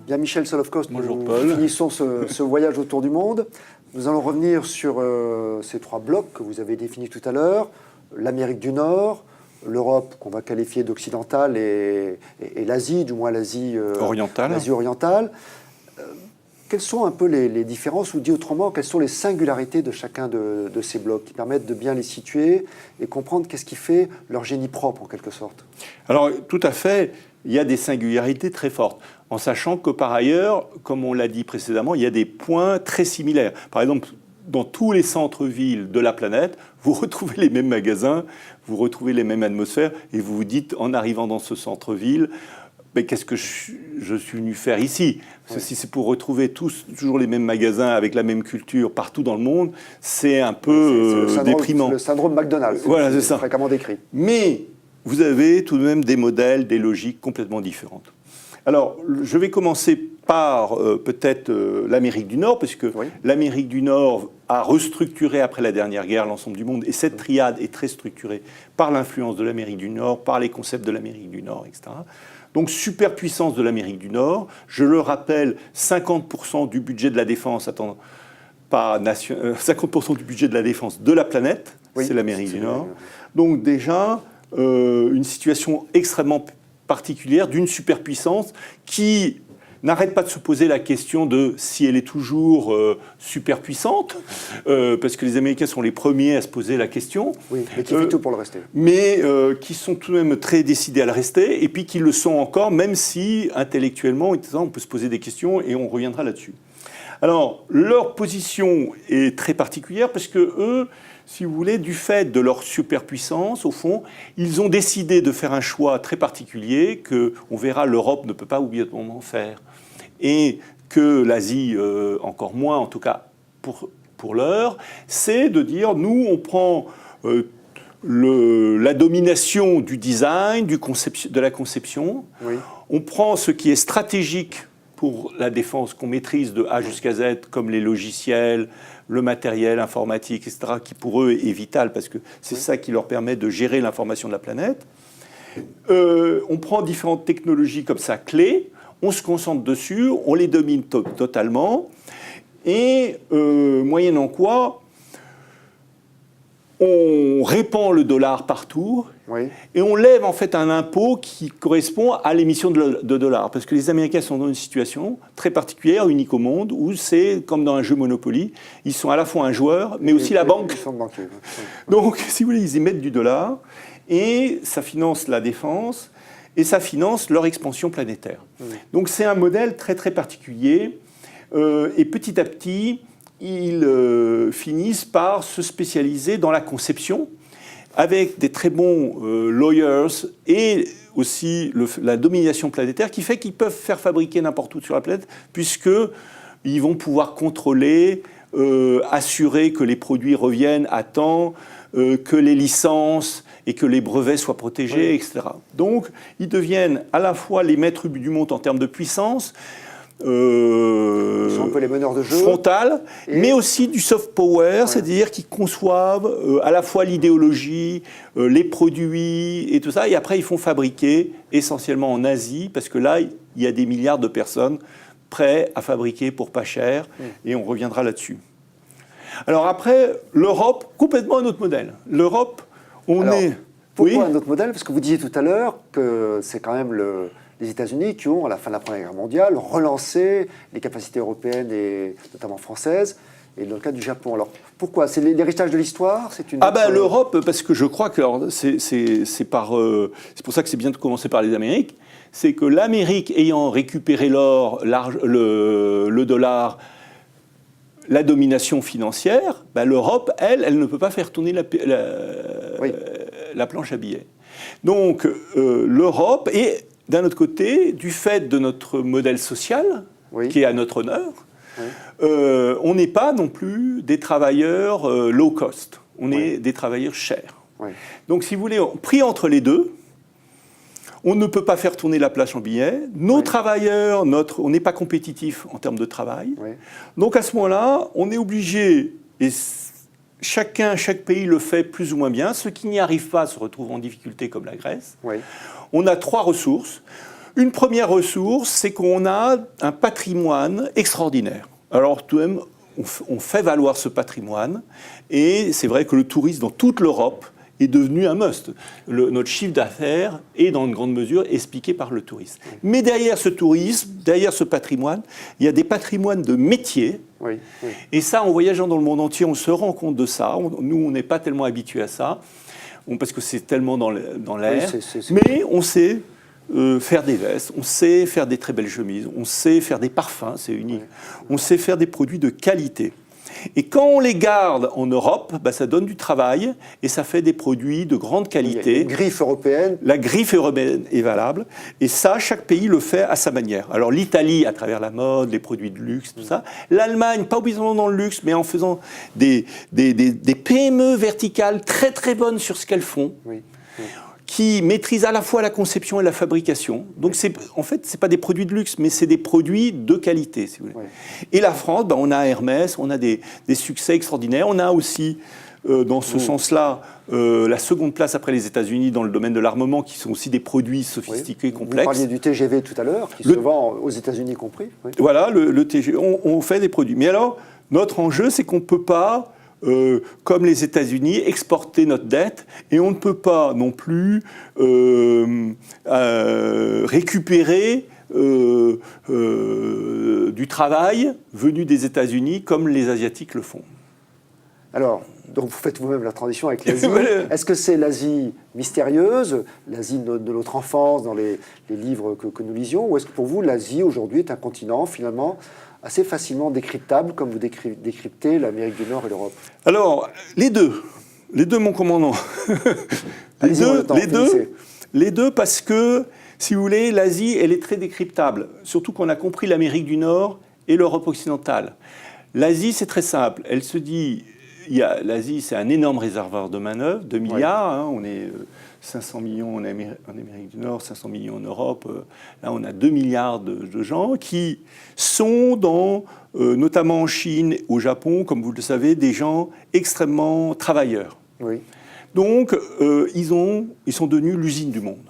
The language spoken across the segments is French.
Bien, Michel Solowkost, Bonjour nous Paul. finissons ce voyage autour du monde. Nous allons revenir sur ces trois blocs que vous avez définis tout à l'heure. L'Amérique du Nord, l'Europe qu'on va qualifier d'occidentale et l'Asie, du moins l'Asie orientale. Quelles sont un peu les différences, ou dit autrement, quelles sont les singularités de chacun de ces blocs qui permettent de bien les situer et comprendre qu'est-ce qui fait leur génie propre en quelque sorte? Alors tout à fait, il y a des singularités très fortes, en sachant que par ailleurs, comme on l'a dit précédemment, il y a des points très similaires. Par exemple, dans tous les centres-villes de la planète, vous retrouvez les mêmes magasins, vous retrouvez les mêmes atmosphères, et vous vous dites, en arrivant dans ce centre-ville, mais qu'est-ce que je suis venu faire ici? Parce que si c'est pour retrouver toujours les mêmes magasins avec la même culture partout dans le monde, c'est un peu déprimant. C'est le syndrome McDonald's, voilà, c'est ça. Fréquemment décrit. Mais vous avez tout de même des modèles, des logiques complètement différentes. Alors, je vais commencer par peut-être l'Amérique du Nord, parce que l'Amérique du Nord a restructuré après la dernière guerre l'ensemble du monde, et cette triade est très structurée par l'influence de l'Amérique du Nord, par les concepts de l'Amérique du Nord, etc. Donc, superpuissance de l'Amérique du Nord. Je le rappelle, 50% du budget de la défense, 50% du budget de la défense de la planète, c'est l'Amérique du Nord. Donc déjà, une situation extrêmement particulière d'une superpuissance qui n'arrête pas de se poser la question de si elle est toujours superpuissante, parce que les Américains sont les premiers à se poser la question. Oui, mais qui fait tout pour le rester. Mais qui sont tout de même très décidés à le rester, et puis qui le sont encore, même si intellectuellement, on peut se poser des questions, et on reviendra là-dessus. Alors, leur position est très particulière, parce que eux, si vous voulez, du fait de leur superpuissance, au fond, ils ont décidé de faire un choix très particulier que, on verra, l'Europe ne peut pas obligatoirement faire. Et que l'Asie, encore moins, en tout cas pour l'heure, c'est de dire, nous, on prend la domination du design, de la conception, on prend ce qui est stratégique pour la défense qu'on maîtrise de A jusqu'à Z, comme les logiciels, le matériel informatique, etc., qui pour eux est vital, parce que c'est ça qui leur permet de gérer l'information de la planète. On prend différentes technologies comme ça, clés, on se concentre dessus, on les domine totalement, et moyennant quoi, on répand le dollar partout, et on lève en fait un impôt qui correspond à l'émission de dollars. Parce que les Américains sont dans une situation très particulière, unique au monde, où c'est comme dans un jeu Monopoly, ils sont à la fois un joueur, mais aussi la banque. Donc, si vous voulez, ils y mettent du dollar, et ça finance la défense, et ça finance leur expansion planétaire. Donc c'est un modèle très très particulier, et petit à petit, ils finissent par se spécialiser dans la conception, avec des très bons lawyers et aussi la domination planétaire qui fait qu'ils peuvent faire fabriquer n'importe où sur la planète, puisqu'ils vont pouvoir contrôler, assurer que les produits reviennent à temps, que les licences et que les brevets soient protégés, etc. Donc, ils deviennent à la fois les maîtres du monde en termes de puissance, ils sont un peu les meneurs de jeu. Frontal, mais aussi du soft power, c'est-à-dire qu'ils conçoivent à la fois l'idéologie, les produits et tout ça, et après ils font fabriquer essentiellement en Asie, parce que là, il y a des milliards de personnes prêtes à fabriquer pour pas cher, et on reviendra là-dessus. Alors après, l'Europe, complètement un autre modèle. L'Europe, Pourquoi un autre modèle? Parce que vous disiez tout à l'heure que c'est quand même les États-Unis qui ont, à la fin de la Première Guerre mondiale, relancé les capacités européennes et notamment françaises, et dans le cas du Japon. Alors pourquoi? C'est l'héritage de l'histoire? L'Europe, parce que je crois que c'est pour ça que c'est bien de commencer par les Amériques, c'est que l'Amérique ayant récupéré l'or, le dollar, la domination financière, l'Europe, elle ne peut pas faire tourner la planche à billets. Donc l'Europe est, d'un autre côté, du fait de notre modèle social, qui est à notre honneur, on n'est pas non plus des travailleurs low cost. On est des travailleurs chers. Donc, si vous voulez, pris entre les deux, on ne peut pas faire tourner la place en billets. Nos travailleurs, on n'est pas compétitif en termes de travail. Donc, à ce moment-là, on est obligé, et chaque pays le fait plus ou moins bien. Ceux qui n'y arrivent pas se retrouvent en difficulté, comme la Grèce. On a 3 ressources. Une première ressource, c'est qu'on a un patrimoine extraordinaire. Alors, tout de même, on fait valoir ce patrimoine. Et c'est vrai que le tourisme dans toute l'Europe est devenu un must. Notre chiffre d'affaires est, dans une grande mesure, expliqué par le tourisme. Mais derrière ce tourisme, derrière ce patrimoine, il y a des patrimoines de métiers. Et ça, en voyageant dans le monde entier, on se rend compte de ça. Nous, on n'est pas tellement habitués à ça, parce que c'est tellement dans l'air. Mais on sait faire des vestes, on sait faire des très belles chemises, on sait faire des parfums, c'est unique. On sait faire des produits de qualité. Et quand on les garde en Europe, ça donne du travail et ça fait des produits de grande qualité. Il y a une griffe européenne. La griffe européenne est valable. Et ça, chaque pays le fait à sa manière. Alors l'Italie, à travers la mode, les produits de luxe, tout ça. L'Allemagne, pas obligatoirement dans le luxe, mais en faisant des PME verticales très très bonnes sur ce qu'elles font. Qui maîtrisent à la fois la conception et la fabrication. Donc, en fait, ce n'est pas des produits de luxe, mais c'est des produits de qualité, si vous voulez. Et la France, on a Hermès, on a des succès extraordinaires. On a aussi, dans ce sens-là, la seconde place après les États-Unis dans le domaine de l'armement, qui sont aussi des produits sophistiqués, complexes. Vous parliez du TGV tout à l'heure, qui se vend aux États-Unis compris. Voilà, le TGV. On fait des produits. Mais alors, notre enjeu, c'est qu'on ne peut pas... comme les États-Unis, exporter notre dette, et on ne peut pas non plus récupérer du travail venu des États-Unis comme les Asiatiques le font. Alors, donc vous faites vous-même la transition avec l'Asie. Est-ce que c'est l'Asie mystérieuse, l'Asie de notre enfance, dans les livres que nous lisions, ou est-ce que pour vous, l'Asie aujourd'hui est un continent finalement assez facilement décryptable, comme vous décryptez l'Amérique du Nord et l'Europe? Alors, les deux, mon commandant. les deux, parce que, si vous voulez, l'Asie, elle est très décryptable, surtout qu'on a compris l'Amérique du Nord et l'Europe occidentale. L'Asie, c'est très simple. Elle se dit, l'Asie, c'est un énorme réservoir de manœuvre, 2 milliards, on est 500 millions en Amérique du Nord, 500 millions en Europe. Là, on a 2 milliards de gens qui sont notamment en Chine, au Japon, comme vous le savez, des gens extrêmement travailleurs. Donc, ils sont devenus l'usine du monde.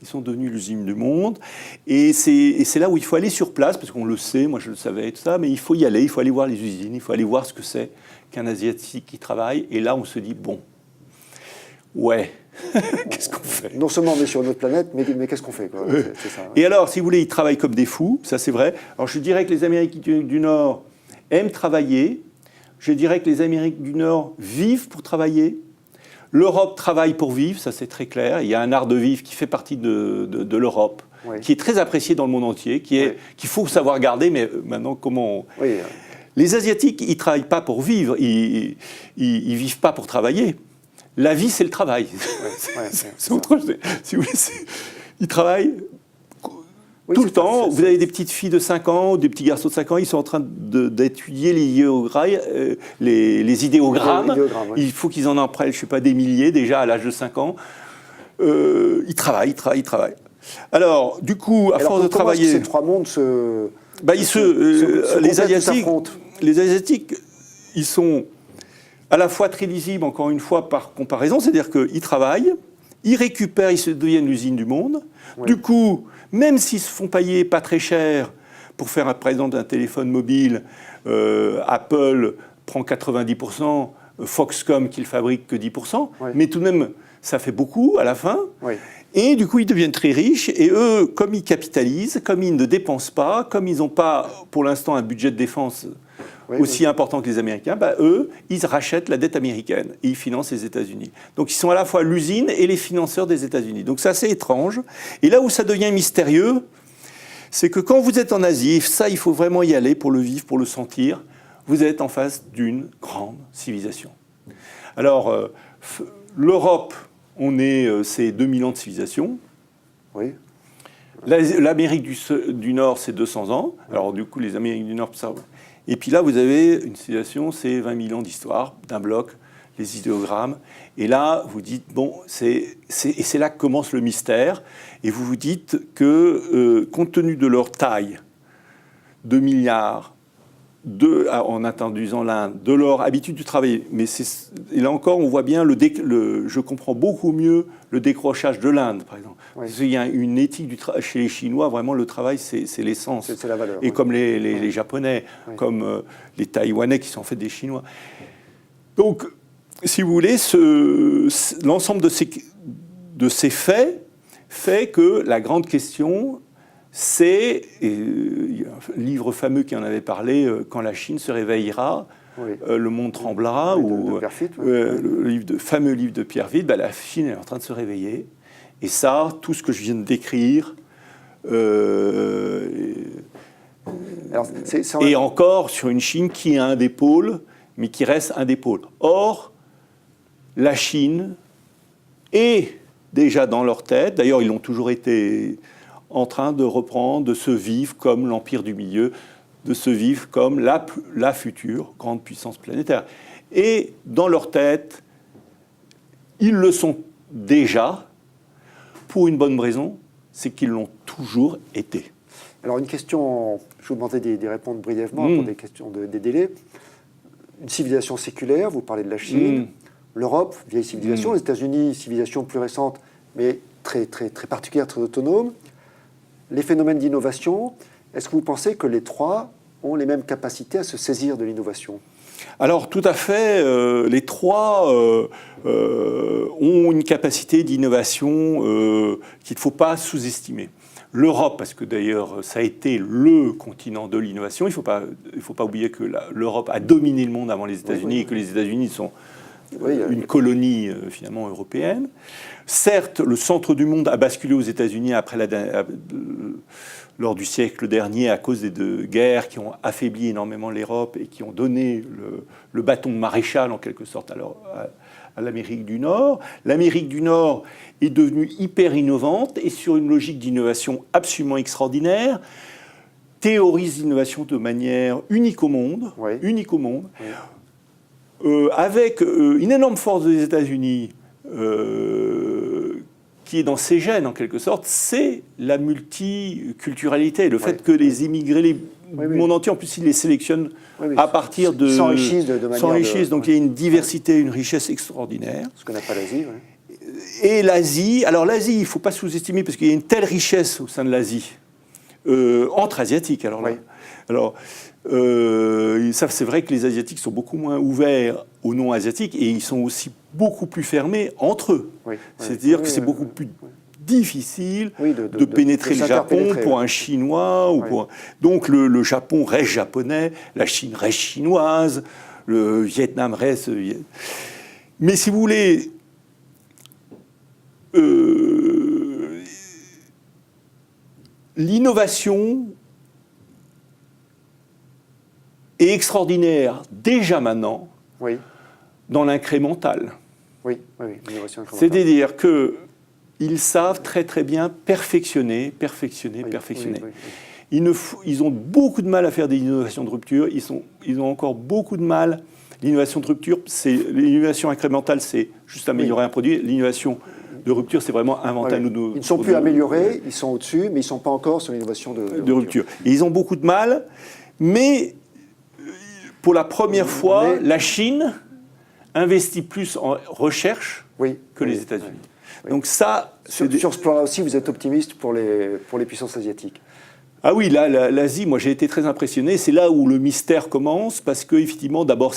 Ils sont devenus l'usine du monde. Et c'est là où il faut aller sur place, parce qu'on le sait, moi je le savais et tout ça, mais il faut y aller, il faut aller voir les usines, il faut aller voir ce que c'est qu'un Asiatique qui travaille. Et là, on se dit, bon, qu'est-ce qu'on fait? Non seulement on est sur notre planète, mais qu'est-ce qu'on fait, quoi? C'est ça, Et alors, si vous voulez, ils travaillent comme des fous, ça c'est vrai. Alors je dirais que les Américains du Nord aiment travailler. Je dirais que les Américains du Nord vivent pour travailler. L'Europe travaille pour vivre, ça c'est très clair. Il y a un art de vivre qui fait partie de l'Europe, qui est très apprécié dans le monde entier, qu'il faut savoir garder, mais maintenant comment... Les Asiatiques, ils ne travaillent pas pour vivre, ils ne vivent pas pour travailler. La vie, c'est le travail. C'est autre chose. Si vous voulez, ils travaillent tout le temps. Vous avez des petites filles de 5 ans, des petits garçons de 5 ans, ils sont en train d'étudier les idéogrammes. Il faut qu'ils en apprennent, je ne sais pas, des milliers déjà à l'âge de 5 ans. Ils travaillent. Alors, du coup, à force de travailler... Comment ces 3 mondes les Asiatiques, ils sont à la fois très lisibles, encore une fois, par comparaison, c'est-à-dire qu'ils travaillent, ils récupèrent, ils se deviennent l'usine du monde. Du coup, même s'ils se font payer pas très cher pour faire, par exemple, un téléphone mobile, Apple prend 90%, Foxconn qui le fabrique que 10%, mais tout de même, ça fait beaucoup à la fin. Et du coup, ils deviennent très riches. Et eux, comme ils capitalisent, comme ils ne dépensent pas, comme ils n'ont pas, pour l'instant, un budget de défense aussi important que les Américains, eux, ils rachètent la dette américaine et ils financent les États-Unis. Donc, ils sont à la fois l'usine et les financeurs des États-Unis. Donc, c'est assez étrange. Et là où ça devient mystérieux, c'est que quand vous êtes en Asie, et ça, il faut vraiment y aller pour le vivre, pour le sentir, vous êtes en face d'une grande civilisation. Alors, l'Europe... c'est 2000 ans de civilisation. L'Amérique du Nord, c'est 200 ans. Alors, du coup, les Amériques du Nord, ça... Et puis là, vous avez une civilisation, c'est 20 000 ans d'histoire d'un bloc, les idéogrammes. Et là, vous dites, bon, et c'est là que commence le mystère. Et vous vous dites que, compte tenu de leur taille, 2 milliards, en introduisant l'Inde, de leur habitude du travail, mais et là encore, on voit bien, je comprends beaucoup mieux le décrochage de l'Inde, par exemple. Oui. Parce qu'il y a une éthique du travail chez les Chinois, vraiment le travail, c'est l'essence. C'est la valeur. Et oui. Comme les Japonais, oui. Comme les Taïwanais qui sont en fait des Chinois. Donc, si vous voulez, l'ensemble de ces faits fait que la grande question, c'est, il y a un livre fameux qui en avait parlé, Quand la Chine se réveillera, oui. Le monde tremblera, oui, de Pierre Fitt, oui. Le fameux livre de Pierre Fitt, la Chine est en train de se réveiller. Et ça, tout ce que je viens de décrire, et encore sur une Chine qui est un des pôles, mais qui reste un des pôles. Or, la Chine est déjà dans leur tête, d'ailleurs ils l'ont toujours été, en train de reprendre, de se vivre comme l'Empire du Milieu, de se vivre comme la future grande puissance planétaire. Et dans leur tête, ils le sont déjà, pour une bonne raison, c'est qu'ils l'ont toujours été. Alors une question, je vous demandais d'y répondre brièvement pour des questions des délais. Une civilisation séculaire, vous parlez de la Chine, l'Europe, vieille civilisation, les États-Unis, civilisation plus récente, mais très, très, très particulière, très autonome. Les phénomènes d'innovation, est-ce que vous pensez que les trois ont les mêmes capacités à se saisir de l'innovation ? Alors tout à fait, les trois ont une capacité d'innovation qu'il ne faut pas sous-estimer. L'Europe, parce que d'ailleurs ça a été le continent de l'innovation, il ne faut pas oublier que l'Europe a dominé le monde avant les États-Unis, oui. Et que les États-Unis sont une colonie finalement européenne. Certes, le centre du monde a basculé aux États-Unis lors du siècle dernier à cause des deux guerres qui ont affaibli énormément l'Europe et qui ont donné le bâton de maréchal en quelque sorte à l'Amérique du Nord. L'Amérique du Nord est devenue hyper innovante et sur une logique d'innovation absolument extraordinaire, théorise l'innovation de manière unique au monde, oui. Unique au monde. Oui. Avec une énorme force des États-Unis qui est dans ses gènes en quelque sorte, c'est la multiculturalité, le fait que les immigrés du monde entier, en plus ils les sélectionnent à partir de... S'enrichissent de manière... S'enrichissent, donc il y a une diversité, une richesse extraordinaire. Ce qu'on n'a pas l'Asie, oui. Et l'Asie, alors l'Asie, il ne faut pas sous-estimer parce qu'il y a une telle richesse au sein de l'Asie, entre Asiatiques alors là. Alors, c'est vrai que les Asiatiques sont beaucoup moins ouverts aux non-asiatiques et ils sont aussi beaucoup plus fermés entre eux. Oui, c'est-à-dire que c'est beaucoup plus difficile de pénétrer le Japon pour un Chinois. Donc le Japon reste japonais, la Chine reste chinoise, le Vietnam reste... Mais si vous voulez... l'innovation est extraordinaire déjà maintenant dans l'incrémental. Oui, l'innovation incrémentale. C'est-à-dire qu'ils savent très très bien perfectionner. Ils ont beaucoup de mal à faire des innovations de rupture. Ils ont encore beaucoup de mal. L'innovation de rupture, l'innovation incrémentale, c'est juste améliorer un produit. L'innovation de rupture, c'est vraiment inventer un nouveau... Ils ne sont plus améliorés, ils sont au-dessus, mais ils ne sont pas encore sur l'innovation de rupture. Et ils ont beaucoup de mal, mais pour la première fois, la Chine investit plus en recherche que les États-Unis. Donc ça... Sur ce plan-là aussi, vous êtes optimiste pour les puissances asiatiques ? Ah oui, là, l'Asie, moi j'ai été très impressionné. C'est là où le mystère commence, parce que effectivement, d'abord,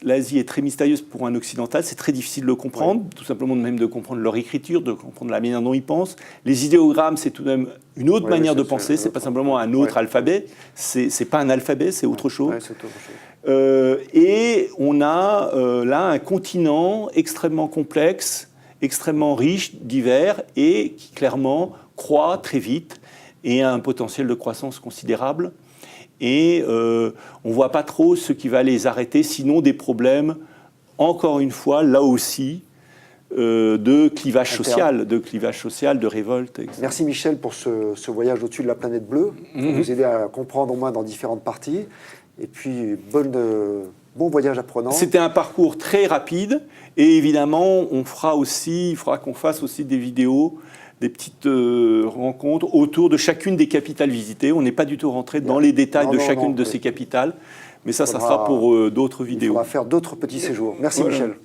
l'Asie est très mystérieuse pour un occidental. C'est très difficile de le comprendre, tout simplement même de comprendre leur écriture, de comprendre la manière dont ils pensent. Les idéogrammes, c'est tout de même une autre manière de penser. C'est pas simplement un autre alphabet. C'est pas un alphabet, c'est autre chose. C'est autre chose. Et on a là un continent extrêmement complexe, extrêmement riche, divers, et qui clairement croît très vite et a un potentiel de croissance considérable. Et on ne voit pas trop ce qui va les arrêter, sinon des problèmes, encore une fois, là aussi, de clivage social, de révolte, etc. Merci Michel pour ce voyage au-dessus de la planète bleue, pour nous aider à comprendre au moins dans différentes parties. Et puis, bon voyage apprenant. C'était un parcours très rapide. Et évidemment, il faudra qu'on fasse aussi des vidéos, des petites rencontres autour de chacune des capitales visitées. On n'est pas du tout rentré dans les détails de chacune de ces capitales. Mais ça sera pour d'autres vidéos. On va faire d'autres petits séjours. Merci Michel.